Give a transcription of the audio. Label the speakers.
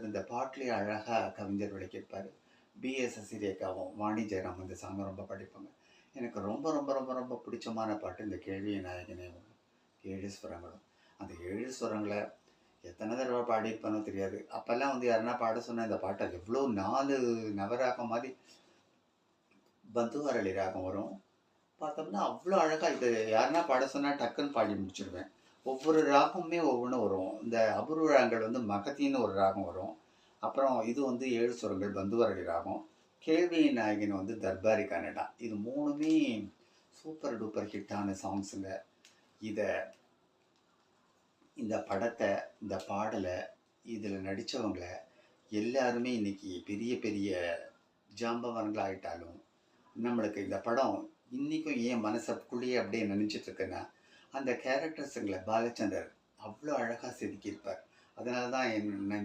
Speaker 1: இந்த பாட்டுலேயே அழகாக கவிஞர் விளக்கியிருப்பார். பிஎஸ் சசிரேகாவும் வாணி ஜெயராம் இந்த சாங் ரொம்ப படிப்பாங்க. எனக்கு ரொம்ப ரொம்ப ரொம்ப ரொம்ப பிடிச்சமான பாட்டு இந்த கேள்வி நாயகனே 7 ஸ்வரங்களும். அந்த 7 ஸ்வரங்களை எத்தனை தடவை பாடியிருப்பானோ தெரியாது. அப்போல்லாம் யாருன்னா பாட சொன்னால் இந்த பாட்டை எவ்வளோ 4 நவராகம் மாதிரி பந்துவரளி ராகம் வரும். பார்த்தோம்னா அவ்வளோ அழகாக இது யாருன்னா பாட சொன்னால் டக்குன்னு பாடி முடிச்சிடுவேன். ஒவ்வொரு ராகமுமே ஒவ்வொன்றும் வரும். இந்த அபூர்வ ராகங்கள் மகத்தின்னு ஒரு ராகம் வரும். அப்புறம் இது 7 சுரங்கள் பந்துவரளி ராகம். கேள்வி நாயகன் தர்பாரி கன்னடா. இது 3மே சூப்பர் டூப்பர் ஹிட்டான சாங்ஸுங்க. இந்த படத்தை, இந்த பாடலை, இதில் நடித்தவங்கள எல்லாருமே இன்றைக்கி பெரிய பெரிய ஜாம்பவான்களாகிட்டாலும் நம்மளுக்கு இந்த படம் இன்றைக்கும் ஏன் மனசுக்குள்ளேயே அப்படியே நினச்சிட்ருக்குன்னா அந்த கேரக்டர்ஸுங்களை பாலச்சந்தர் அவ்வளோ அழகாக செதுக்கியிருப்பார். அதனால தான் நான்